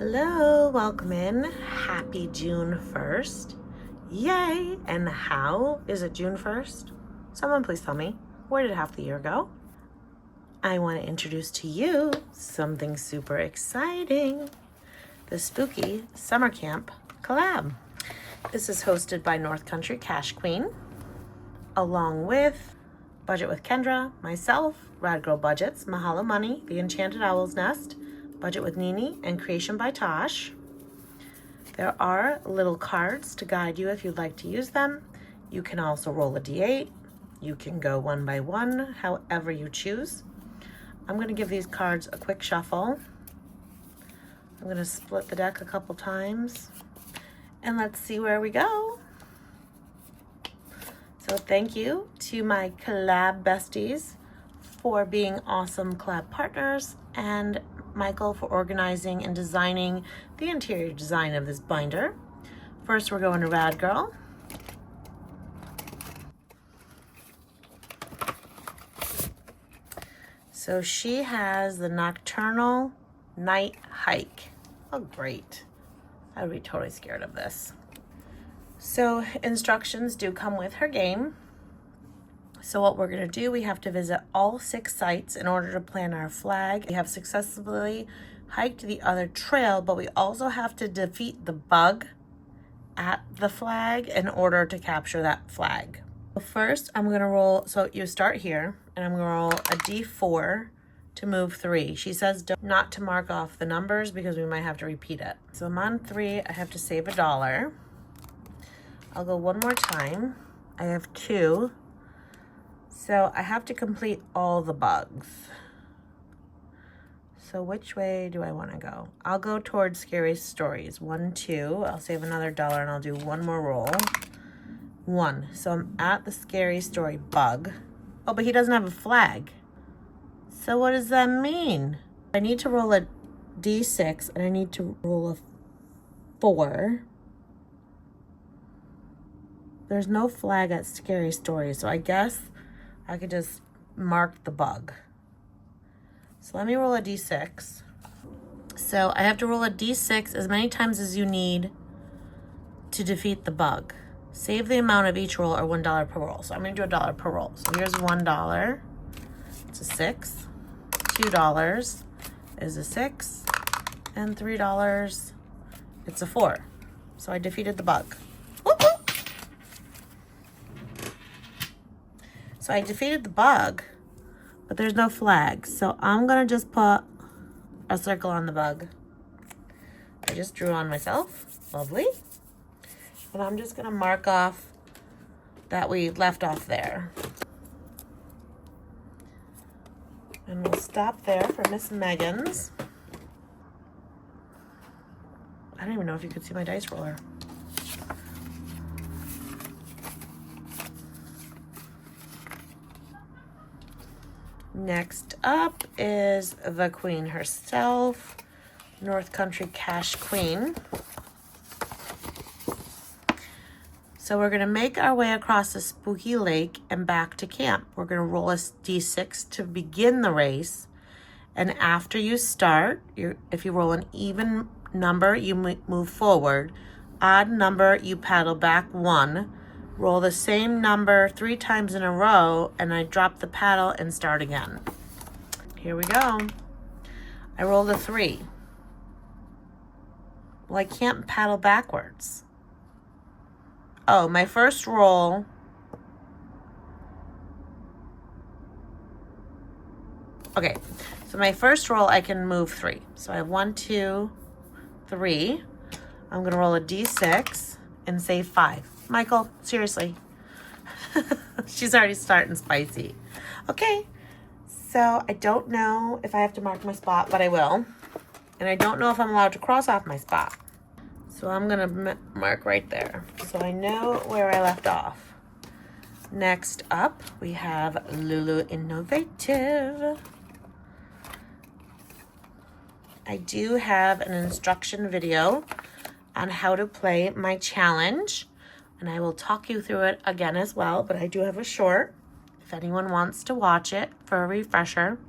Hello, welcome in. Happy June 1st. Yay! And how is it June 1st? Someone please tell me, where did half the year go? I want to introduce to you something super exciting. The Spooky Summer Camp Collab. This is hosted by North Country Cash Queen, along with Budget with Kendra, myself, Rad Girl Budgets, Mahalo Money, The Enchanted Owl's Nest, Budget with Nini, and Creation by Tosh. There are little cards to guide you if you'd like to use them. You can also roll a D8. You can go one by one, however you choose. I'm going to give these cards a quick shuffle. I'm going to split the deck a couple times, and let's see where we go. So thank you to my collab besties for being awesome collab partners, and Michael for organizing and designing the interior design of this binder. First, we're going to Rad Girl. So she has the Nocturnal Night Hike. Oh, great. I would be totally scared of this. So instructions do come with her game. So what we're going to do, we have to visit all 6 sites in order to plant our flag. We have successfully hiked the other trail, but we also have to defeat the bug at the flag in order to capture that flag. First, I'm going to roll, so you start here, and I'm going to roll a D4 to move 3. She says not to mark off the numbers because we might have to repeat it. So I'm on 3, I have to save $1. I'll go one more time. I have 2. So I have to complete all the bugs. So which way do I want to go? I'll go towards Scary Stories. 1, 2. I'll save another $1 and I'll do one more roll. 1. So I'm at the Scary Story bug. Oh, but he doesn't have a flag. So what does that mean? I need to roll a D6 and I need to roll a 4. There's no flag at Scary Stories, so I guess I could just mark the bug. So let me roll a D6. So I have to roll a D6 as many times as you need to defeat the bug. Save the amount of each roll or $1 per roll. So I'm going to do $1 per roll. So here's $1. It's a 6. $2 is a 6. And $3, it's a 4. So I defeated the bug. Whoop, whoop. So I defeated the bug, but there's no flag. So I'm going to just put a circle on the bug. I just drew on myself. Lovely. And I'm just going to mark off that we left off there. And we'll stop there for Miss Megan's. I don't even know if you could see my dice roller. Next up is the Queen herself, North Country Cash Queen. So we're going to make our way across the spooky lake and back to camp. We're going to roll a D6 to begin the race. And after you start, if you roll an even number, you move forward. Odd number, you paddle back 1. Roll the same number 3 times in a row, and I drop the paddle and start again. Here we go. I rolled a 3. Well, I can't paddle backwards. Oh, my first roll. Okay, so my first roll, I can move 3. So I have 1, 2, 3. I'm going to roll a D6 and save 5. Michael, seriously. She's already starting spicy. Okay, so I don't know if I have to mark my spot, but I will. And I don't know if I'm allowed to cross off my spot. So I'm going to mark right there. So I know where I left off. Next up, we have Lulu Innovative. I do have an instruction video on how to play my challenge. And I will talk you through it again as well, but I do have a short if anyone wants to watch it for a refresher.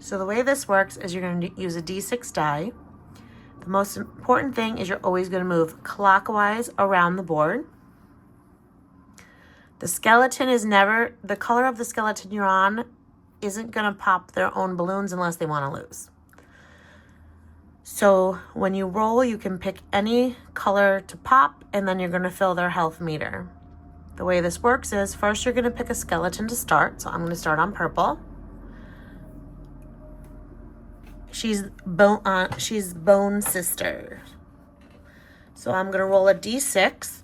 So the way this works is you're going to use a D6 die. The most important thing is you're always going to move clockwise around the board. The skeleton is never, the color of the skeleton you're on isn't going to pop their own balloons unless they want to lose. So when you roll, you can pick any color to pop, and then you're going to fill their health meter. The way this works is first you're going to pick a skeleton to start. So I'm going to start on purple. She's Bone Sister. So I'm going to roll a d6.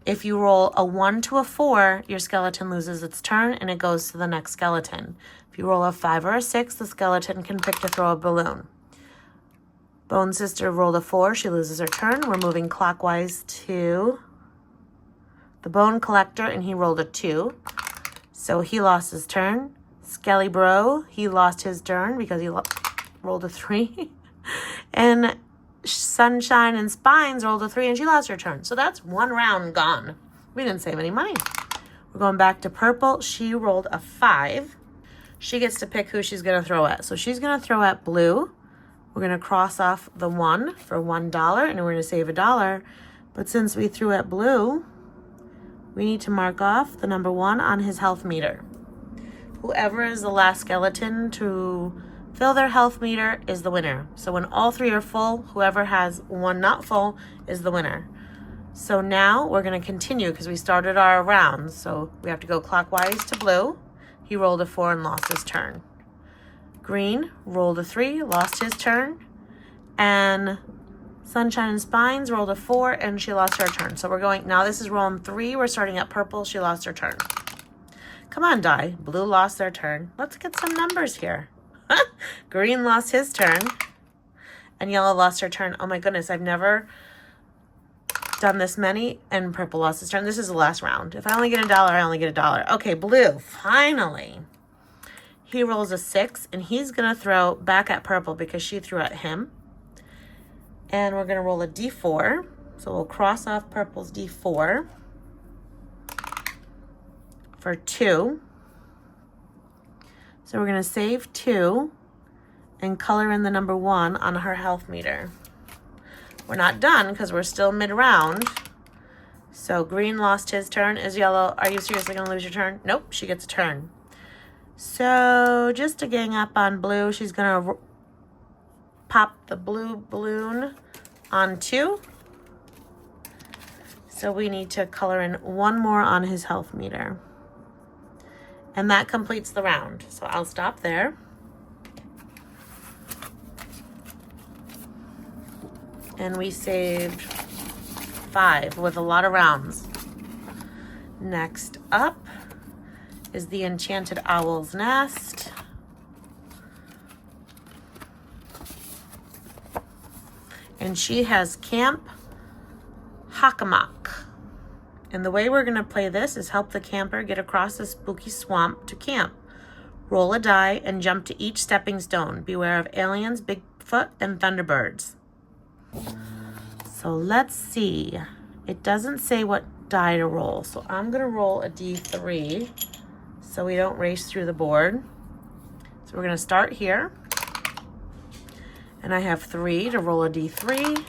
If you roll a 1 to a 4, your skeleton loses its turn and it goes to the next skeleton. If you roll a 5 or a 6, the skeleton can pick to throw a balloon. Bone Sister rolled a 4. She loses her turn. We're moving clockwise to the Bone Collector, and he rolled a 2. So he lost his turn. Skelly Bro, he lost his turn because he rolled a 3. And Sunshine and Spines rolled a 3, and she lost her turn. So that's one round gone. We didn't save any money. We're going back to purple. She rolled a 5. She gets to pick who she's going to throw at. So she's going to throw at blue. We're going to cross off the 1 for $1, and we're going to save $1. But since we threw at blue, we need to mark off the number 1 on his health meter. Whoever is the last skeleton to fill their health meter is the winner. So when all 3 are full, whoever has 1 not full is the winner. So now we're going to continue because we started our rounds. So we have to go clockwise to blue. He rolled a 4 and lost his turn. Green rolled a 3, lost his turn. And Sunshine and Spines rolled a 4, and she lost her turn. So we're going, now this is rolling 3. We're starting at purple. She lost her turn. Come on, die. Blue lost their turn. Let's get some numbers here. Green lost his turn, and yellow lost her turn. Oh my goodness, I've never done this many, and purple lost his turn. This is the last round. If I only get $1, I only get $1. Okay, blue, finally. He rolls a 6, and he's going to throw back at purple because she threw at him. And we're going to roll a d4. So we'll cross off purple's d4 for 2. So we're going to save 2 and color in the number 1 on her health meter. We're not done because we're still mid-round. So green lost his turn. Is yellow, are you seriously going to lose your turn? Nope, she gets a turn. So just to gang up on blue, she's going to pop the blue balloon on 2. So we need to color in 1 more on his health meter. And that completes the round. So I'll stop there. And we saved 5 with a lot of rounds. Next up is the Enchanted Owl's Nest. And she has Camp Hakamak. And the way we're going to play this is help the camper get across the spooky swamp to camp. Roll a die and jump to each stepping stone. Beware of aliens, Bigfoot, and Thunderbirds. So let's see. It doesn't say what die to roll. So I'm going to roll a d3 so we don't race through the board. So we're going to start here. And I have 3 to roll a d3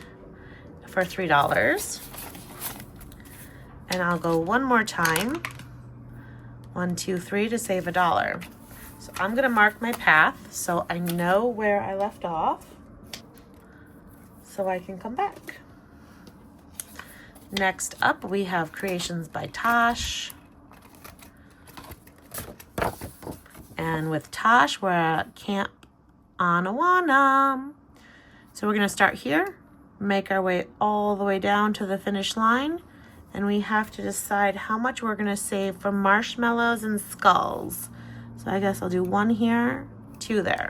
for $3. And I'll go one more time. 1, 2, 3 to save $1. So I'm going to mark my path so I know where I left off so I can come back. Next up, we have Creations by Tosh. And with Tosh, we're at Camp Anawana. So we're going to start here, make our way all the way down to the finish line. And we have to decide how much we're going to save from marshmallows and skulls. So I guess I'll do 1 here, 2 there.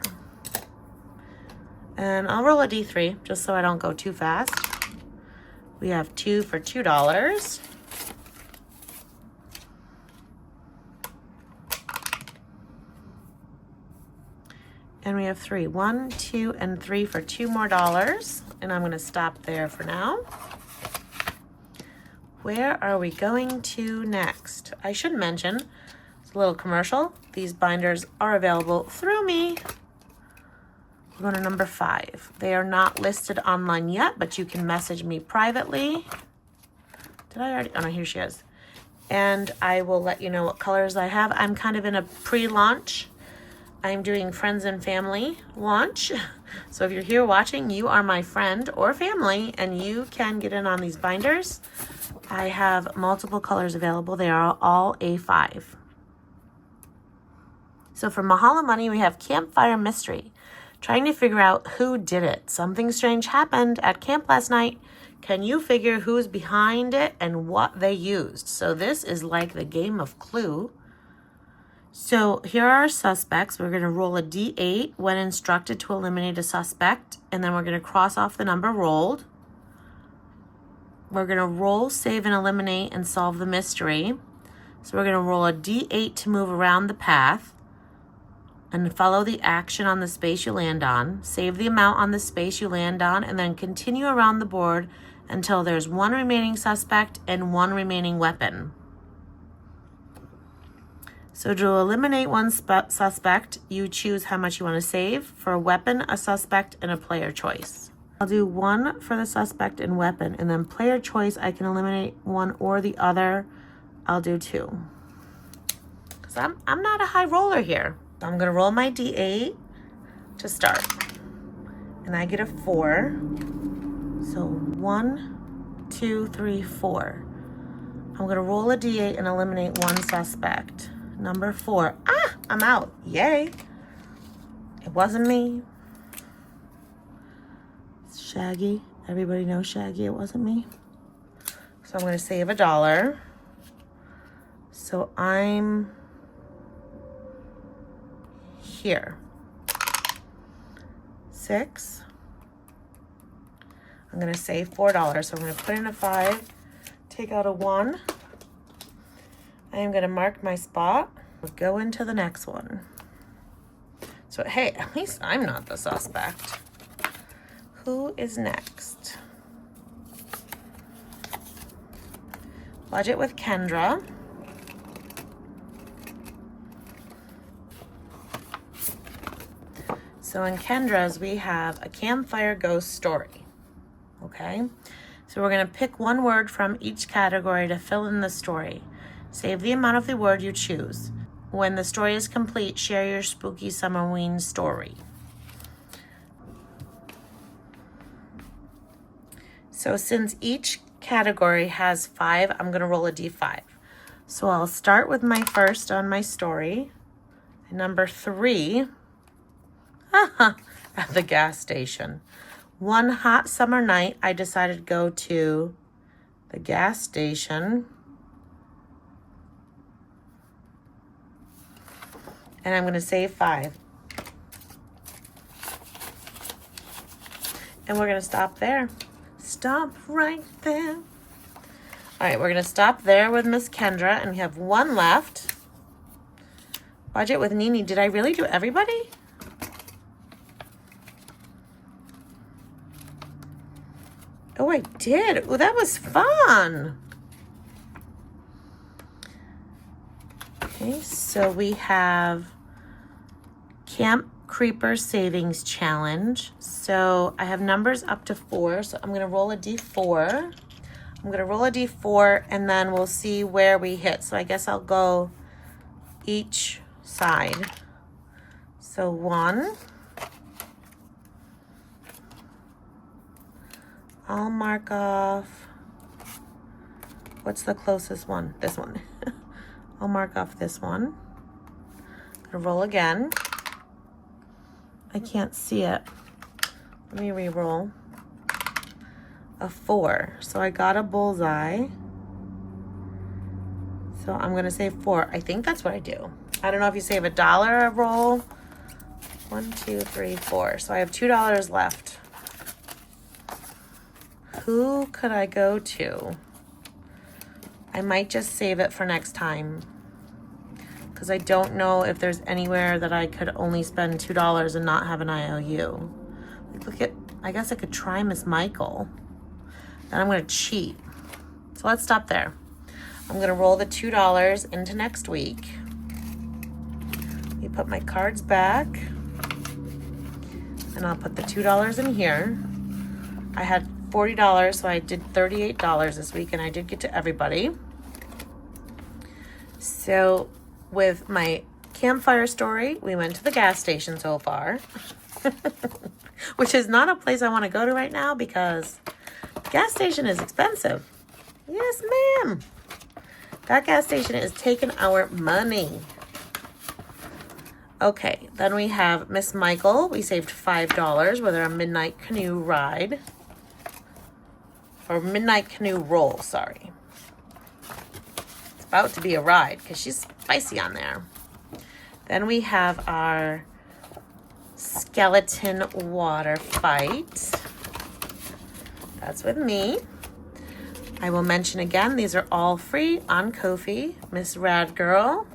And I'll roll a d3 just so I don't go too fast. We have 2 for $2. And we have 3. 1, 2, and 3 for $2 more. And I'm going to stop there for now. Where are we going to next? I should mention, it's a little commercial. These binders are available through me. Go to number 5. They are not listed online yet, but you can message me privately. Did I already? Oh no, here she is. And I will let you know what colors I have. I'm kind of in a pre-launch. I'm doing friends and family launch. So if you're here watching, you are my friend or family, and you can get in on these binders. I have multiple colors available. They are all A5. So for Mahalo Money, we have Campfire Mystery. Trying to figure out who did it. Something strange happened at camp last night. Can you figure who's behind it and what they used? So this is like the game of Clue. So here are our suspects. We're going to roll a D8 when instructed to eliminate a suspect. And then we're going to cross off the number rolled. We're going to roll, save, and eliminate and solve the mystery. So we're going to roll a D8 to move around the path and follow the action on the space you land on. Save the amount on the space you land on, and then continue around the board until there's 1 remaining suspect and 1 remaining weapon. So to eliminate 1 suspect, you choose how much you want to save. For a weapon, a suspect, and a player choice. I'll do 1 for the suspect and weapon, and then player choice, I can eliminate 1 or the other. I'll do 2. Because I'm not a high roller here. So I'm going to roll my D8 to start. And I get a 4. So 1, 2, 3, 4. I'm going to roll a D8 and eliminate 1 suspect. Number 4. Ah, I'm out. Yay. It wasn't me. It's Shaggy. Everybody knows Shaggy. It wasn't me. So I'm going to save $1. So I'm here. 6. I'm going to save $4. So I'm going to put in a 5, take out a 1. I am going to mark my spot. We'll go into the next one. So, hey, at least I'm not the suspect. Who is next? Budget with Kendra. So in Kendra's, we have a campfire ghost story. Okay? So we're going to pick 1 word from each category to fill in the story. Save the amount of the word you choose. When the story is complete, share your spooky Summerween story. So since each category has 5, I'm going to roll a D5. So I'll start with my first on my story. Number 3, at the gas station. One hot summer night, I decided to go to the gas station. And I'm going to save 5. And we're going to stop there. Stop right there. All right, we're going to stop there with Miss Kendra, and we have 1 left. Budget with Nini. Did I really do everybody? Oh, I did. Oh, that was fun. Okay, so we have Camp Creeper Savings Challenge. So I have numbers up to 4. So I'm going to roll a D4. I'm going to roll a D4, and then we'll see where we hit. So I guess I'll go each side. So 1. I'll mark off. What's the closest one? This one. I'll mark off this one. Gonna roll again. I can't see it. Let me re-roll. A 4. So I got a bullseye. So I'm gonna save 4. I think that's what I do. I don't know if you save $1 a roll. 1, 2, 3, 4. So I have $2 left. Who could I go to? I might just save it for next time, because I don't know if there's anywhere that I could only spend $2 and not have an IOU. Look at, I guess I could try Miss Michael. Then I'm going to cheat. So let's stop there. I'm going to roll the $2 into next week. Let me put my cards back. And I'll put the $2 in here. I had $40, so I did $38 this week, and I did get to everybody. So with my campfire story, we went to the gas station so far, which is not a place I want to go to right now because the gas station is expensive. Yes, ma'am. That gas station is taking our money. Okay, then we have Miss Michael. We saved $5 with our midnight canoe ride. Or midnight canoe roll, sorry. It's about to be a ride because she's spicy on there. Then we have our skeleton water fight. That's with me. I will mention again, these are all free on Kofi. Miss Rad Girl.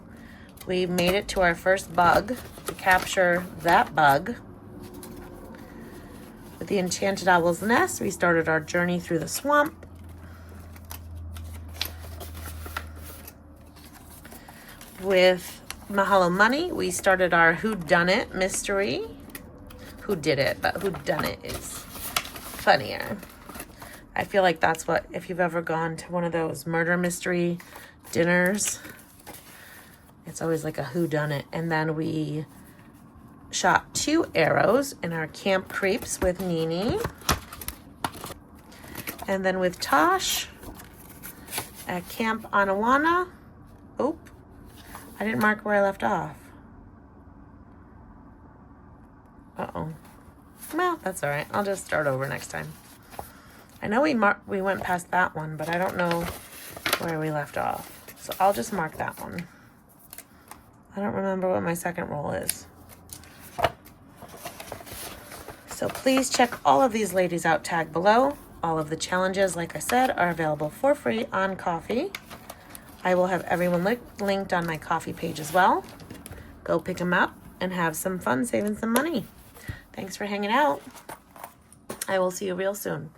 We made it to our first bug to capture that bug. With the Enchanted Owl's Nest, we started our journey through the swamp. With Mahalo Money, we started our whodunit mystery. Who did it, but whodunit is funnier. I feel like that's what, if you've ever gone to one of those murder mystery dinners, it's always like a whodunit. And then we shot 2 arrows in our Camp Creeps with Nini. And then with Tosh at Camp Anawana. Oop, I didn't mark where I left off. Uh-oh. Well, that's all right. I'll just start over next time. I know we went past that one, but I don't know where we left off. So I'll just mark that one. I don't remember what my second roll is. So please check all of these ladies out tagged below. All of the challenges, like I said, are available for free on Ko-fi. I will have everyone linked on my Ko-fi page as well. Go pick them up and have some fun saving some money. Thanks for hanging out. I will see you real soon.